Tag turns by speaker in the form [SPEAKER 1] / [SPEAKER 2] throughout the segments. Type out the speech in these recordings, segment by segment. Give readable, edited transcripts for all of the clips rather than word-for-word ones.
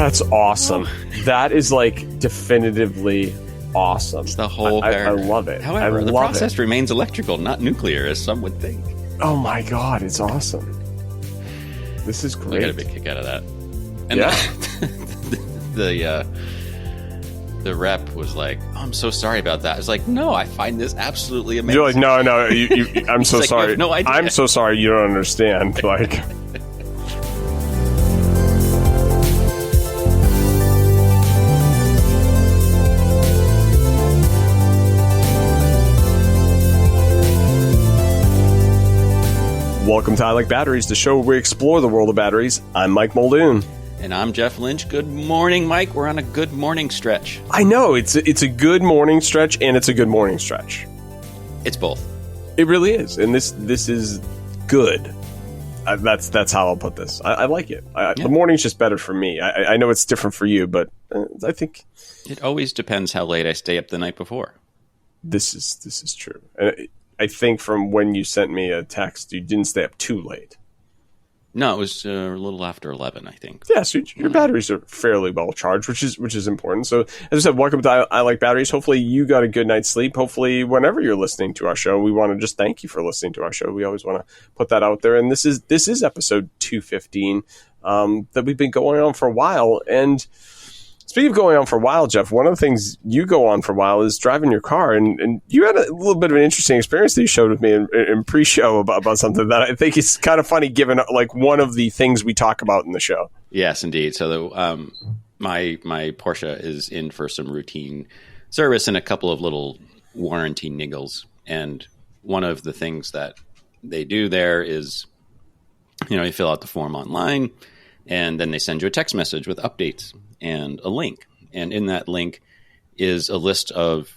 [SPEAKER 1] That's awesome. That is like definitively awesome.
[SPEAKER 2] It's the whole
[SPEAKER 1] I love it.
[SPEAKER 2] However, the process remains electrical, not nuclear, as some would think.
[SPEAKER 1] Oh my God, it's awesome. This is great.
[SPEAKER 2] I got a big kick out of that. And the rep was like, oh, I'm so sorry about that. I was like, no, I find this absolutely amazing.
[SPEAKER 1] You're like, no, I'm so
[SPEAKER 2] like,
[SPEAKER 1] sorry.
[SPEAKER 2] No idea.
[SPEAKER 1] I'm so sorry you don't understand. Like... Welcome to I Like Batteries, the show where we explore the world of batteries. I'm Mike Muldoon.
[SPEAKER 2] And I'm Jeff Lynch. Good morning, Mike. We're on a good morning stretch.
[SPEAKER 1] I know. It's a good morning stretch, and it's a good morning stretch.
[SPEAKER 2] It's both.
[SPEAKER 1] It really is. And this is good. That's how I'll put this. I like it. The morning's just better for me. I know it's different for you, but I think...
[SPEAKER 2] It always depends how late I stay up the night before.
[SPEAKER 1] This is true. I think from when you sent me a text, you didn't stay up too late.
[SPEAKER 2] No, it was a little after 11, I think.
[SPEAKER 1] Yeah, so your batteries are fairly well charged, which is important. So, as I said, welcome to I Like Batteries. Hopefully, you got a good night's sleep. Hopefully, whenever you're listening to our show, we want to just thank you for listening to our show. We always want to put that out there. And this is episode 215 that we've been going on for a while. And speaking of going on for a while, Jeff, one of the things you go on for a while is driving your car. And you had a little bit of an interesting experience that you showed with me in pre-show about something that I think is kind of funny given like one of the things we talk about in the show.
[SPEAKER 2] Yes, indeed. So my Porsche is in for some routine service and a couple of little warranty niggles. And one of the things that they do there is, you fill out the form online and then they send you a text message with updates and a link. And in that link is a list of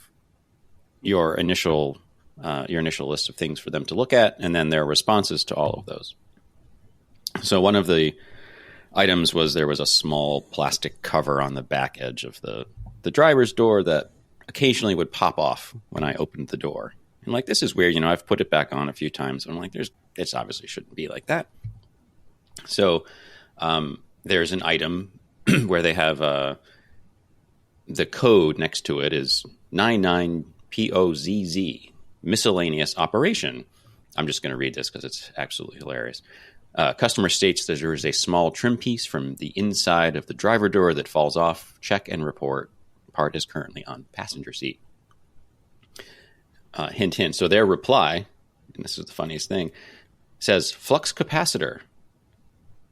[SPEAKER 2] your initial list of things for them to look at, and then their responses to all of those. So one of the items was there was a small plastic cover on the back edge of the driver's door that occasionally would pop off when I opened the door. And like, this is weird. I've put it back on a few times. And I'm like, it's obviously shouldn't be like that. So there's an item where they have the code next to it is 99POZZ, miscellaneous operation. I'm just going to read this because it's absolutely hilarious. Customer states that there is a small trim piece from the inside of the driver door that falls off. Check and report. Part is currently on passenger seat. Hint, hint. So their reply, and this is the funniest thing, says flux capacitor.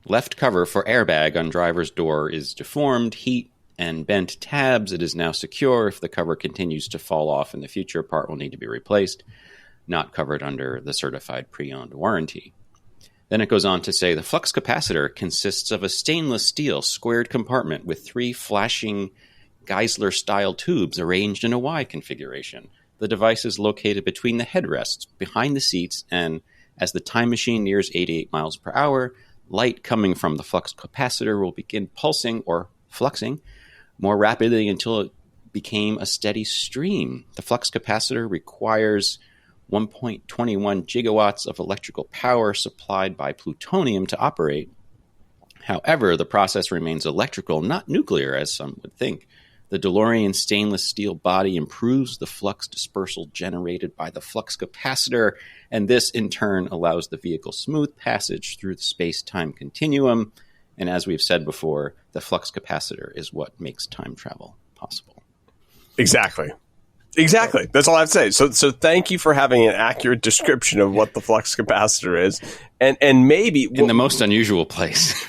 [SPEAKER 2] Left cover for airbag on driver's door is deformed, heat, and bent tabs. It is now secure. If the cover continues to fall off in the future, part will need to be replaced. Not covered under the certified pre-owned warranty. Then it goes on to say the flux capacitor consists of a stainless steel squared compartment with 3 flashing Geisler-style tubes arranged in a Y configuration. The device is located between the headrests, behind the seats, and as the time machine nears 88 miles per hour, light coming from the flux capacitor will begin pulsing or fluxing more rapidly until it became a steady stream. The flux capacitor requires 1.21 gigawatts of electrical power supplied by plutonium to operate. However, the process remains electrical, not nuclear, as some would think. The DeLorean stainless steel body improves the flux dispersal generated by the flux capacitor, and this in turn allows the vehicle smooth passage through the space-time continuum. And as we've said before, the flux capacitor is what makes time travel possible.
[SPEAKER 1] Exactly. That's all I have to say. So thank you for having an accurate description of what the flux capacitor is, and maybe
[SPEAKER 2] in the most unusual place.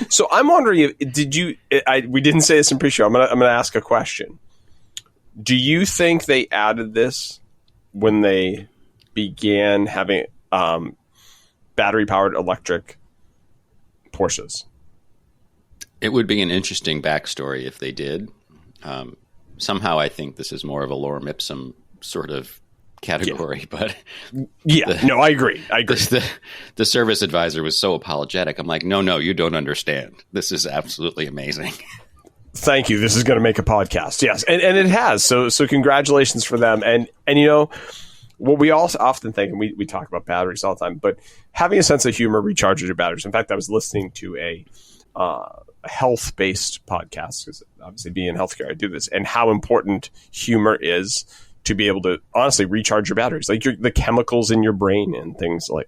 [SPEAKER 1] So I'm wondering, we didn't say this in pre-show. I'm gonna ask a question. Do you think they added this when they began having battery-powered electric Porsches?
[SPEAKER 2] It would be an interesting backstory if they did. Somehow I think this is more of a lorem ipsum sort of category, but
[SPEAKER 1] I agree.
[SPEAKER 2] The service advisor was so apologetic. I'm like, no, you don't understand. This is absolutely amazing.
[SPEAKER 1] Thank you. This is going to make a podcast. Yes. And it has. So congratulations for them. And what we also often think, and we talk about batteries all the time, but having a sense of humor recharges your batteries. In fact, I was listening to health-based podcast, because obviously being in healthcare, I do this, and how important humor is to be able to honestly recharge your batteries, like the chemicals in your brain and things like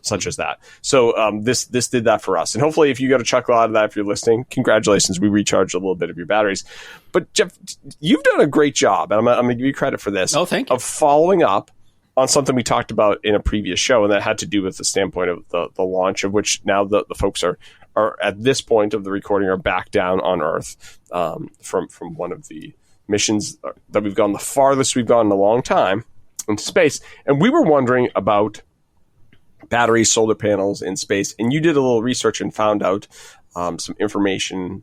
[SPEAKER 1] such as that. So this did that for us, and hopefully if you got a chuckle out of that, if you're listening, congratulations, we recharged a little bit of your batteries. But Jeff, you've done a great job, and I'm going to give you credit for this.
[SPEAKER 2] Oh, thank you.
[SPEAKER 1] Of following up on something we talked about in a previous show, and that had to do with the standpoint of the launch, of which now the folks are at this point of the recording are back down on Earth from one of the missions that we've gone the farthest we've gone in a long time into space. And we were wondering about batteries, solar panels in space. And you did a little research and found out some information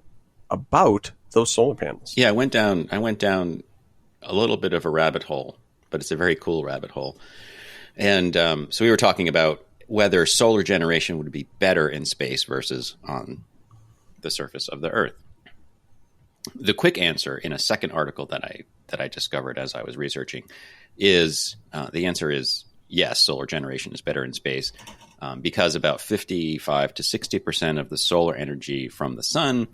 [SPEAKER 1] about those solar panels.
[SPEAKER 2] Yeah, I went down a little bit of a rabbit hole, but it's a very cool rabbit hole. And so we were talking about whether solar generation would be better in space versus on the surface of the Earth. The quick answer in a second article that I discovered as I was researching is the answer is yes, solar generation is better in space because about 55 to 60% of the solar energy from the sun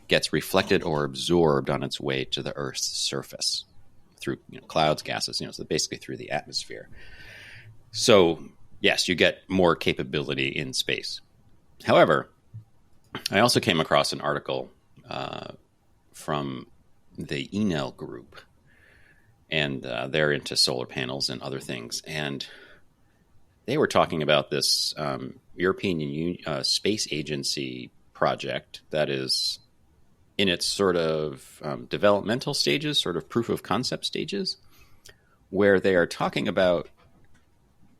[SPEAKER 2] gets reflected or absorbed on its way to the Earth's surface through clouds, gases, so basically through the atmosphere. So yes, you get more capability in space. However, I also came across an article from the Enel group, and they're into solar panels and other things. And they were talking about this European Space Agency project that is in its sort of developmental stages, sort of proof of concept stages, where they are talking about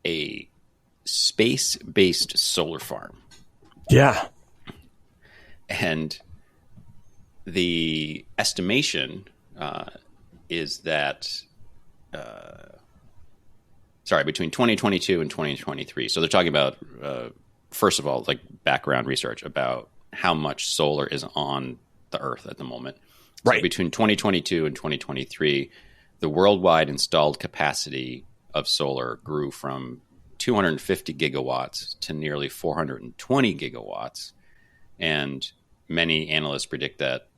[SPEAKER 2] a space-based solar farm.
[SPEAKER 1] Yeah.
[SPEAKER 2] And the estimation is that, between 2022 and 2023. So they're talking about, first of all, like background research about how much solar is on the Earth at the moment.
[SPEAKER 1] Right.
[SPEAKER 2] So between 2022 and 2023, the worldwide installed capacity of solar grew from 250 gigawatts to nearly 420 gigawatts. And many analysts predict that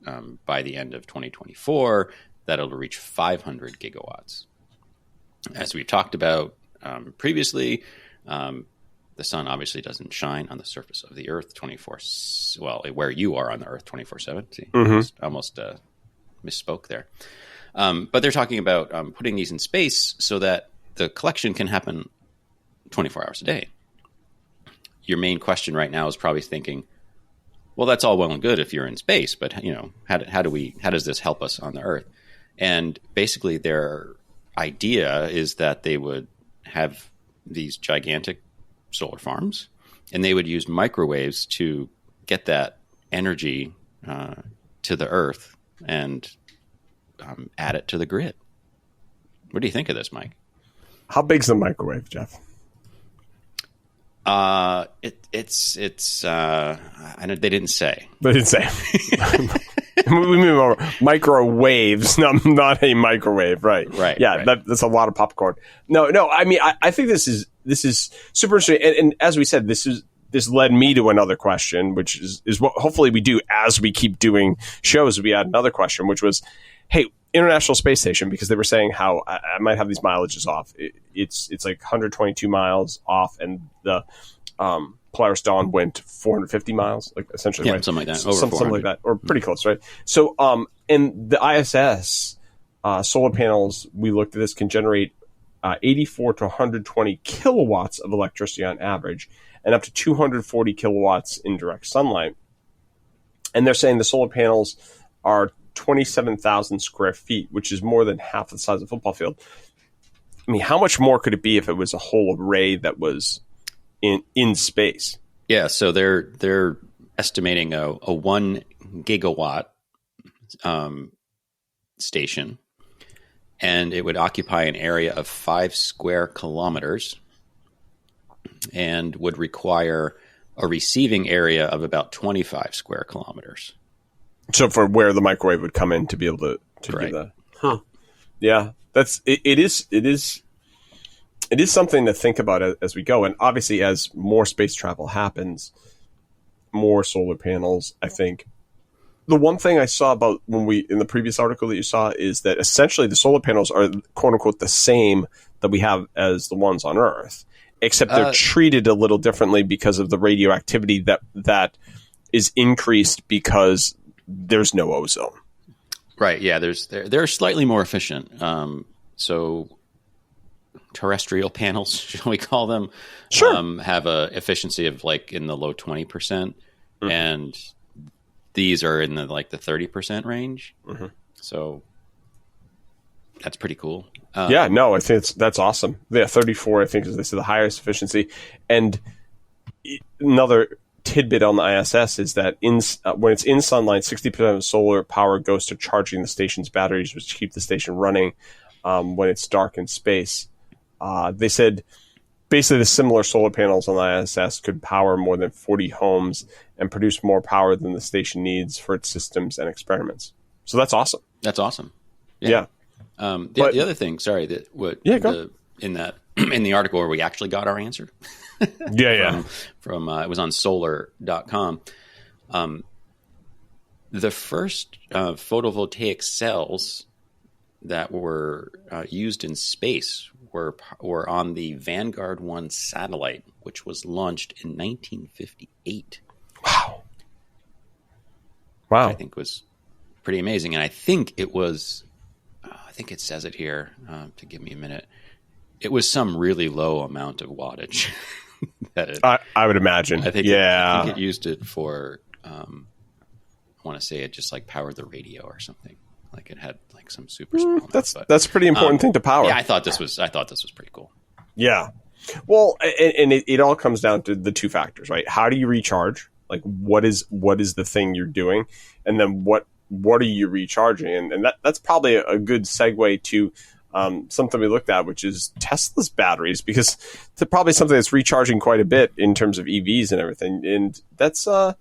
[SPEAKER 2] by the end of 2024, that it'll reach 500 gigawatts. As we've talked about previously, the sun obviously doesn't shine on the surface of the Earth 24. Well, where you are on the Earth 24/7. See, almost misspoke there. But they're talking about putting these in space so that the collection can happen 24 hours a day. Your main question right now is probably thinking, well, that's all well and good if you're in space, but how does this help us on the Earth? And basically, their idea is that they would have these gigantic solar farms, and they would use microwaves to get that energy to the Earth and add it to the grid. What do you think of this, Mike?
[SPEAKER 1] How big's the microwave, Jeff?
[SPEAKER 2] It's I know they didn't say.
[SPEAKER 1] They didn't say. We mean more microwaves, not a microwave, right?
[SPEAKER 2] Right.
[SPEAKER 1] Yeah,
[SPEAKER 2] right.
[SPEAKER 1] That's a lot of popcorn. No. I mean, I think this is super interesting, and as we said, this led me to another question, which is what hopefully we do as we keep doing shows. We had another question, which was, hey, International Space Station, because they were saying how I might have these mileages off. It's like 122 miles off, and the Polaris Dawn went 450 miles, like essentially,
[SPEAKER 2] yeah,
[SPEAKER 1] right?
[SPEAKER 2] something like that,
[SPEAKER 1] something like that, or pretty close, right? So, and the ISS solar panels, we looked at this, can generate 84 to 120 kilowatts of electricity on average, and up to 240 kilowatts in direct sunlight. And they're saying the solar panels are 27,000 square feet, which is more than half the size of a football field. I mean, how much more could it be if it was a whole array that was in space?
[SPEAKER 2] Yeah, so they're estimating a 1 gigawatt station, and it would occupy an area of 5 square kilometers and would require a receiving area of about 25 square kilometers.
[SPEAKER 1] So for where the microwave would come in to be able to
[SPEAKER 2] right.
[SPEAKER 1] do that. Huh. Yeah, it is something to think about as we go. And obviously, as more space travel happens, more solar panels, I think, the one thing I saw about in the previous article that you saw is that essentially the solar panels are quote unquote the same that we have as the ones on Earth, except they're treated a little differently because of the radioactivity that is increased because there's no ozone.
[SPEAKER 2] Right. Yeah. They're slightly more efficient. So terrestrial panels, shall we call them,
[SPEAKER 1] sure.
[SPEAKER 2] have a efficiency of like in the low 20%, and these are in the 30% range. Mm-hmm. So that's pretty cool.
[SPEAKER 1] Yeah, no, I think that's awesome. Yeah, 34, I think, is the highest efficiency. And another tidbit on the ISS is that when it's in sunlight, 60% of solar power goes to charging the station's batteries, which keep the station running when it's dark in space. They said basically the similar solar panels on the ISS could power more than 40 homes and produce more power than the station needs for its systems and experiments. So that's awesome.
[SPEAKER 2] That's awesome.
[SPEAKER 1] Yeah.
[SPEAKER 2] The other thing, sorry, in the article where we actually got our answer. From it was on solar.com. The first photovoltaic cells that were used in space were on the Vanguard 1 satellite, which was launched in 1958.
[SPEAKER 1] Wow.
[SPEAKER 2] I think was pretty amazing. And I think it was, I think it says it here, to give me a minute. It was some really low amount of wattage.
[SPEAKER 1] I would imagine.
[SPEAKER 2] I think it used it for, I want to say it just like powered the radio or something. Like it had like some super small.
[SPEAKER 1] That's a pretty important thing to power.
[SPEAKER 2] Yeah, I thought this was pretty cool.
[SPEAKER 1] Yeah. Well, and it all comes down to the two factors, right? How do you recharge? Like what is the thing you're doing? And then what are you recharging? And that's probably a good segue to something we looked at, which is Tesla's batteries, because it's probably something that's recharging quite a bit in terms of EVs and everything. And that's the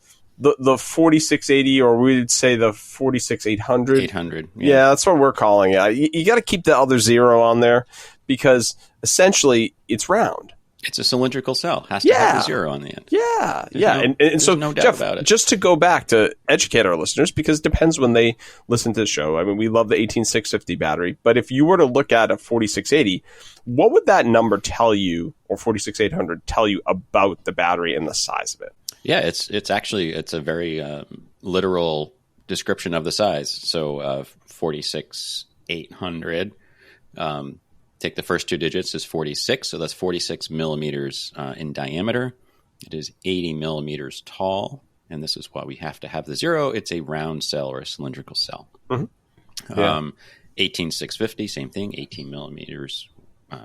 [SPEAKER 1] 4680, or we'd say the 46800.
[SPEAKER 2] 800.
[SPEAKER 1] Yeah, that's what we're calling it. You got to keep the other zero on there because essentially it's round.
[SPEAKER 2] It's a cylindrical cell. Has to have a zero on the end.
[SPEAKER 1] Yeah. And so,
[SPEAKER 2] no doubt
[SPEAKER 1] Jeff,
[SPEAKER 2] about it.
[SPEAKER 1] just to go back to educate our listeners, because it depends when they listen to the show. I mean, we love the 18650 battery, but if you were to look at a 4680, what would that number tell you, or 46800 tell you about the battery and the size of it?
[SPEAKER 2] Yeah, it's a very literal description of the size. So 46800. Take the first two digits is 46, so that's 46 millimeters in diameter. It is 80 millimeters tall, and this is why we have to have the zero. It's a round cell or a cylindrical cell. Mm-hmm. Yeah. 18650, same thing, 18 millimeters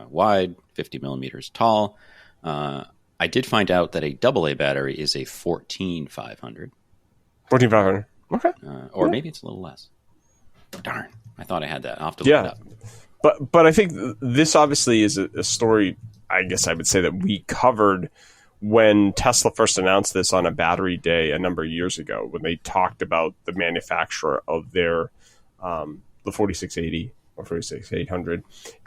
[SPEAKER 2] wide, 50 millimeters tall. I did find out that a AA battery is a 14500.
[SPEAKER 1] 14500, okay.
[SPEAKER 2] Or maybe it's a little less. Darn, I thought I had that. I'll have to look it up.
[SPEAKER 1] But I think this obviously is a story, I guess I would say, that we covered when Tesla first announced this on a battery day a number of years ago, when they talked about the manufacturer of their the 4680 or 46800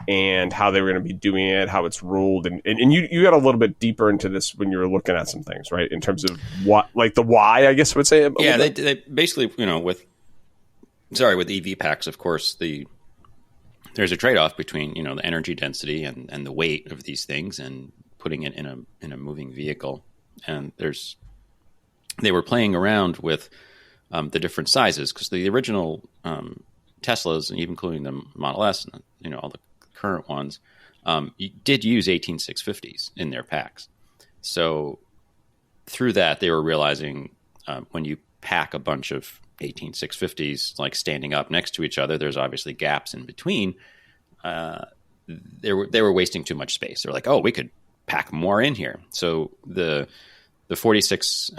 [SPEAKER 1] and how they were going to be doing it, how it's ruled. And you got a little bit deeper into this when you were looking at some things, right? In terms of what, like the why, I guess I would say.
[SPEAKER 2] Yeah, they basically, with EV packs, of course, there's a trade-off between, the energy density and the weight of these things and putting it in a moving vehicle. And they were playing around with the different sizes, because the original Teslas, even including the Model S and all the current ones, did use 18650s in their packs. So through that, they were realizing when you pack a bunch of 18650s like standing up next to each other, there's obviously gaps in between. They were wasting too much space. They're like, oh, we could pack more in here. So the 46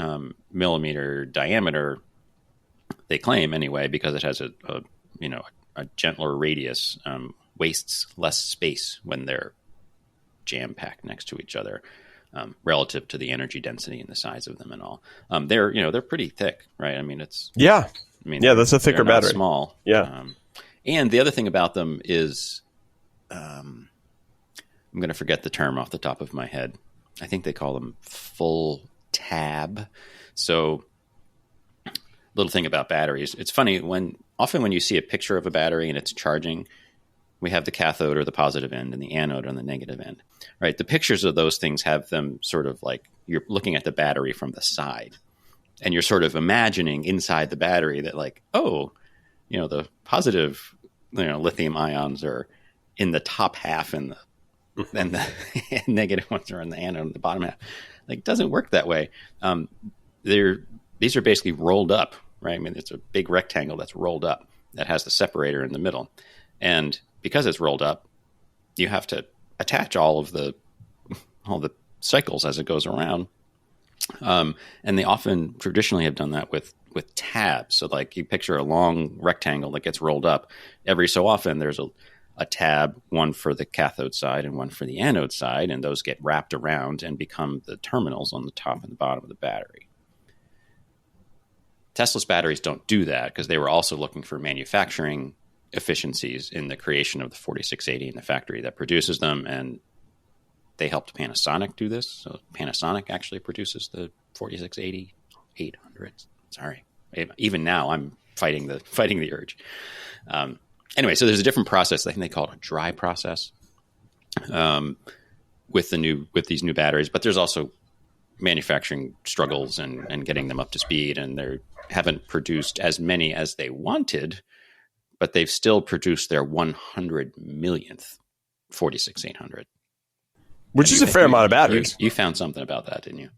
[SPEAKER 2] millimeter diameter, they claim anyway, because it has a gentler radius, wastes less space when they're jam packed next to each other. Relative to the energy density and the size of them and all. They're pretty thick, right? I mean, that's a thicker battery. Small.
[SPEAKER 1] Yeah.
[SPEAKER 2] And the other thing about them is, I'm going to forget the term off the top of my head. I think they call them full tab. So little thing about batteries. It's funny often when you see a picture of a battery and it's charging, we have the cathode or the positive end and the anode on the negative end, right? The pictures of those things have them sort of like you're looking at the battery from the side, and you're sort of imagining inside the battery that like, oh, the positive, lithium ions are in the top half and the negative ones are in the anode in the bottom half. Like, it doesn't work that way. These are basically rolled up, right? I mean, it's a big rectangle that's rolled up that has the separator in the middle. And because it's rolled up, you have to attach all the cycles as it goes around. And they often traditionally have done that with tabs. So like you picture a long rectangle that gets rolled up. Every so often there's a tab, one for the cathode side and one for the anode side, and those get wrapped around and become the terminals on the top and the bottom of the battery. Tesla's batteries don't do that because they were also looking for manufacturing efficiencies in the creation of the 4680 in the factory that produces them, and they helped Panasonic do this. So Panasonic actually produces the 4680 800. Sorry, even now I'm fighting the urge. Anyway, so there's a different process. I think they call it a dry process with these new batteries, but there's also manufacturing struggles and getting them up to speed, and they haven't produced as many as they wanted, but they've still produced their 100 millionth 46800.
[SPEAKER 1] Which is a fair amount of batteries.
[SPEAKER 2] You found something about that, didn't you?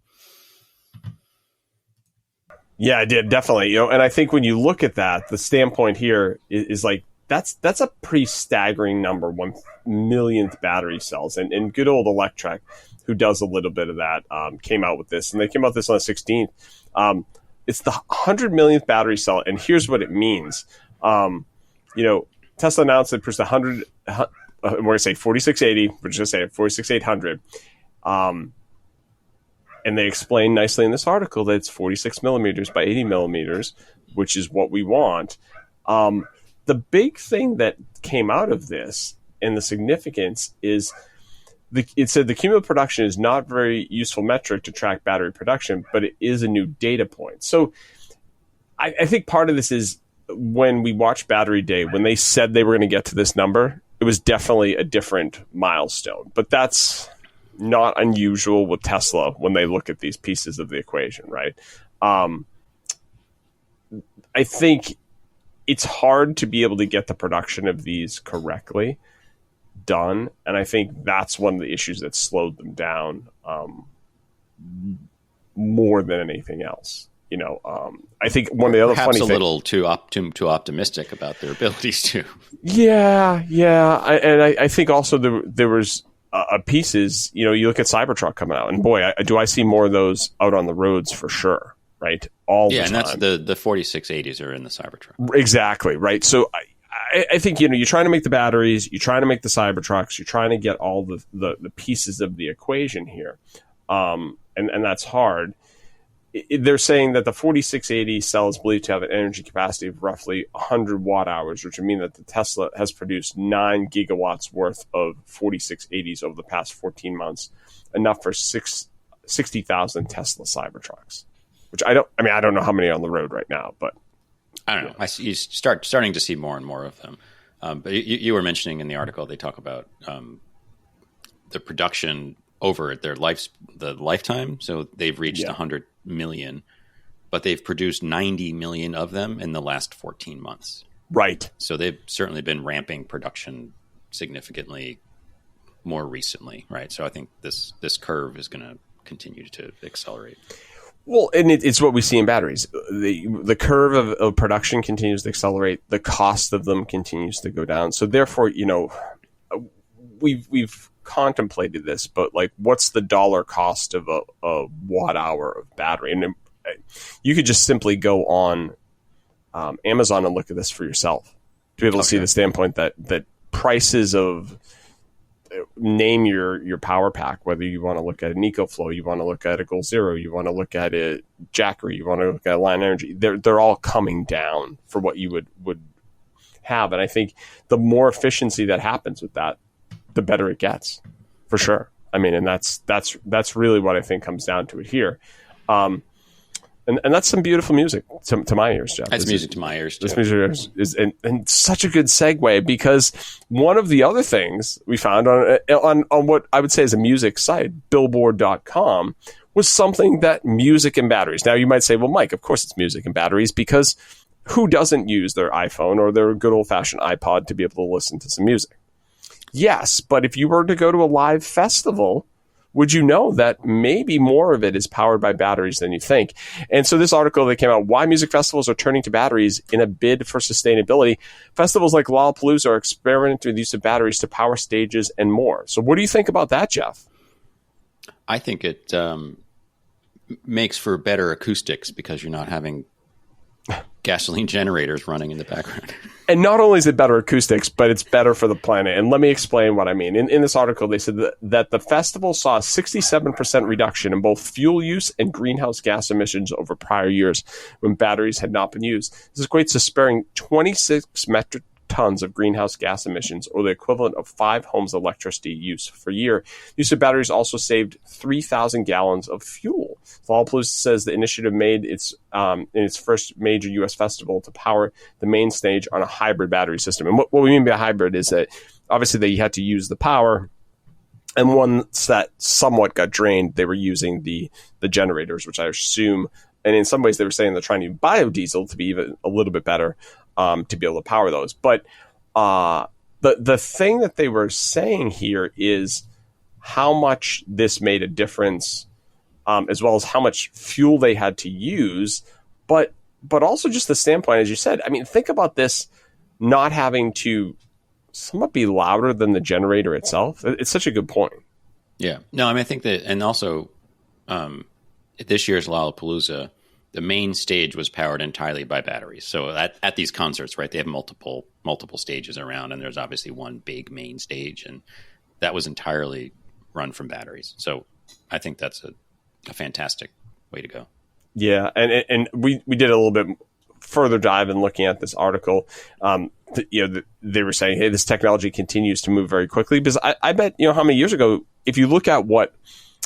[SPEAKER 1] Yeah, I did, definitely. And I think when you look at that, the standpoint here is like, that's a pretty staggering number, 1 millionth battery cells. And good old Electrek, who does a little bit of that, came out with this. And they came out with this on the 16th. It's the 100 millionth battery cell, and here's what it means. Tesla announced it produced 100. We're going to say 4680. We're just going to say 46800. And they explain nicely in this article that it's 46 millimeters by 80 millimeters, which is what we want. The big thing that came out of this and the significance is it said the cumulative production is not a very useful metric to track battery production, but it is a new data point. So I think part of this is when we watched Battery Day, when they said they were going to get to this number, it was definitely a different milestone. But that's not unusual with Tesla when they look at these pieces of the equation, right? I think it's hard to be able to get the production of these correctly done, and I think that's one of the issues that slowed them down more than anything else. I think one of the other
[SPEAKER 2] perhaps
[SPEAKER 1] funny
[SPEAKER 2] a little too optimistic about their abilities too.
[SPEAKER 1] Yeah, I think also there was pieces. You look at Cybertruck coming out, and boy, do I see more of those out on the roads for sure. Right, all the time.
[SPEAKER 2] Yeah, and that's the 4680s are in the Cybertruck.
[SPEAKER 1] Exactly right. So I think you're trying to make the batteries, you're trying to make the Cybertrucks, you're trying to get all the pieces of the equation here, and that's hard. They're saying that the 4680 cell is believed to have an energy capacity of roughly 100 watt hours, which would mean that the Tesla has produced 9 gigawatts worth of 4680s over the past 14 months, enough for 60,000 Tesla Cybertrucks. Which I don't know how many are on the road right now, but
[SPEAKER 2] I don't know. I see, starting to see more and more of them. But you were mentioning in the article they talk about the production over their the lifetime. So they've reached 100 million, but they've produced 90 million of them in the last 14 months.
[SPEAKER 1] Right.
[SPEAKER 2] So they've certainly been ramping production significantly more recently, right? So I think this curve is going to continue to accelerate.
[SPEAKER 1] Well, and it's what we see in batteries. The curve of production continues to accelerate. The cost of them continues to go down. So therefore, we've contemplated this, but like, what's the dollar cost of a watt hour of battery? And you could just simply go on Amazon and look at this for yourself to be able to see the standpoint that prices of name your power pack, whether you want to look at an EcoFlow, you want to look at a Goal Zero, you want to look at a Jackery, you want to look at Lion Energy, they're all coming down for what you would have. And I think the more efficiency that happens with that, the better it gets, for sure. I mean, and that's really what I think comes down to it here. And And that's some beautiful music to my ears, Jeff.
[SPEAKER 2] That's music to my ears, too.
[SPEAKER 1] This music is and such a good segue, because one of the other things we found on what I would say is a music site, Billboard.com, was something that music and batteries. Now, you might say, well, Mike, of course it's music and batteries, because who doesn't use their iPhone or their good old-fashioned iPod to be able to listen to some music? Yes, but if you were to go to a live festival, would you know that maybe more of it is powered by batteries than you think? And so this article that came out, Why Music Festivals Are Turning to Batteries in a Bid for Sustainability. Festivals like Lollapalooza are experimenting with the use of batteries to power stages and more. So what do you think about that, Jeff?
[SPEAKER 2] I think it makes for better acoustics because you're not having gasoline generators running in the background.
[SPEAKER 1] And not only is it better acoustics, but it's better for the planet. And let me explain what I mean. In this article, they said that the festival saw a 67% reduction in both fuel use and greenhouse gas emissions over prior years when batteries had not been used. This equates to sparing 26 metric tons of greenhouse gas emissions, or the equivalent of 5 homes' electricity use per year. Use of batteries also saved 3,000 gallons of fuel. Lollapalooza says the initiative made its in its first major U.S. festival to power the main stage on a hybrid battery system. And what we mean by hybrid is that obviously they had to use the power, and once that somewhat got drained, they were using the generators, which I assume, and in some ways they were saying they're trying to use biodiesel to be even a little bit better to be able to power those. But the thing that they were saying here is how much this made a difference, as well as how much fuel they had to use, but also just the standpoint, as you said. I mean, think about this not having to somewhat be louder than the generator itself. It's such a good point.
[SPEAKER 2] Yeah. No, I mean, I think that, and also at this year's Lollapalooza, the main stage was powered entirely by batteries. So at these concerts, right, they have multiple stages around, and there's obviously one big main stage, and that was entirely run from batteries. So I think that's a fantastic way to go. Yeah,
[SPEAKER 1] and we did a little bit further dive in looking at this article. They were saying, hey, this technology continues to move very quickly, because I bet, how many years ago, if you look at what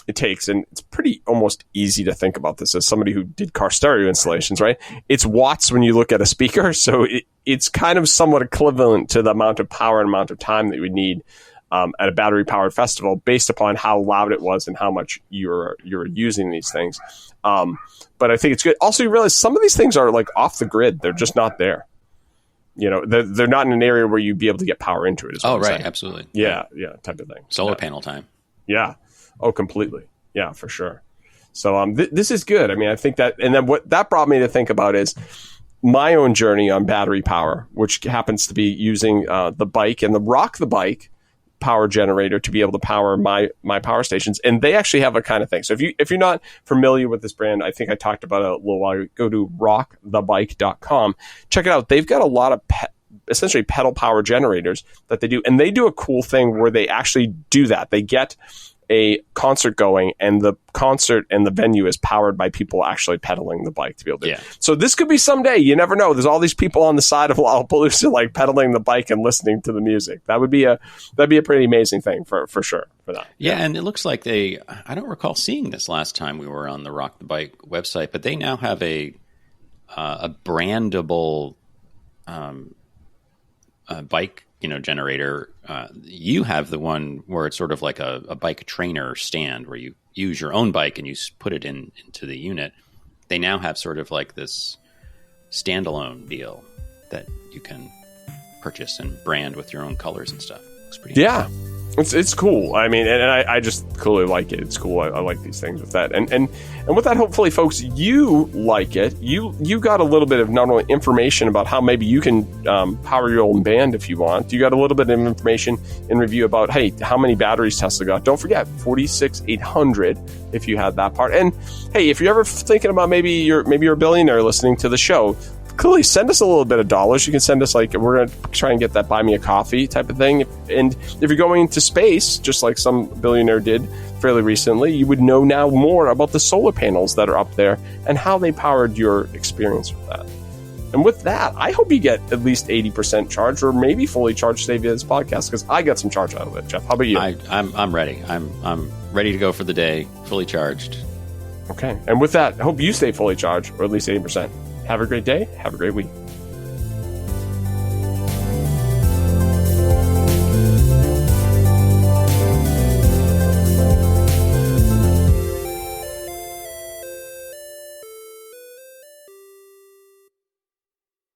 [SPEAKER 1] it takes, and it's pretty almost easy to think about this as somebody who did car stereo installations, right? It's watts when you look at a speaker, so it's kind of somewhat equivalent to the amount of power and amount of time that you would need at a battery-powered festival, based upon how loud it was and how much you're using these things. But I think it's good. Also, you realize some of these things are like off the grid; they're just not there. They're not in an area where you'd be able to get power into it.
[SPEAKER 2] Oh, right, saying. Absolutely.
[SPEAKER 1] Yeah, type of thing.
[SPEAKER 2] Solar panel time.
[SPEAKER 1] Yeah. Oh, completely. Yeah, for sure. So this is good. I mean, I think that, and then what that brought me to think about is my own journey on battery power, which happens to be using the bike and the Rock the Bike power generator to be able to power my power stations. And they actually have a kind of thing. So if you're not familiar with this brand, I think I talked about it a little while ago. Go to rockthebike.com. Check it out. They've got a lot of essentially pedal power generators that they do. And they do a cool thing where they actually do that. They get a concert going, and the concert and the venue is powered by people actually pedaling the bike to be able to. Yeah. So this could be someday. You never know. There's all these people on the side of Lollapalooza like pedaling the bike and listening to the music. That'd be a pretty amazing thing for sure for that.
[SPEAKER 2] Yeah, and it looks like I don't recall seeing this last time we were on the Rock the Bike website, but they now have a brandable bike generator. You have the one where it's sort of like a bike trainer stand where you use your own bike and you put it into the unit. They now have sort of like this standalone deal that you can purchase and brand with your own colors and stuff. Looks pretty
[SPEAKER 1] cool. It's cool. I mean, and I just clearly like it. It's cool. I like these things with that. And with that, hopefully, folks, you like it. You got a little bit of not only information about how maybe you can power your own band if you want. You got a little bit of information in review about, hey, how many batteries Tesla got. Don't forget, 46,800 if you had that part. And, hey, if you're ever thinking about maybe you're a billionaire listening to the show, clearly send us a little bit of dollars. You can send us, like, we're going to try and get that buy me a coffee type of thing. And if you're going to space, just like some billionaire did fairly recently, you would know now more about the solar panels that are up there and how they powered your experience with that. And with that, I hope you get at least 80% charged, or maybe fully charged today via this podcast, because I got some charge out of it. Jeff, how about you?
[SPEAKER 2] I'm ready. I'm ready to go for the day, fully charged.
[SPEAKER 1] Okay. And with that, I hope you stay fully charged, or at least 80%. Have a great day. Have a great week.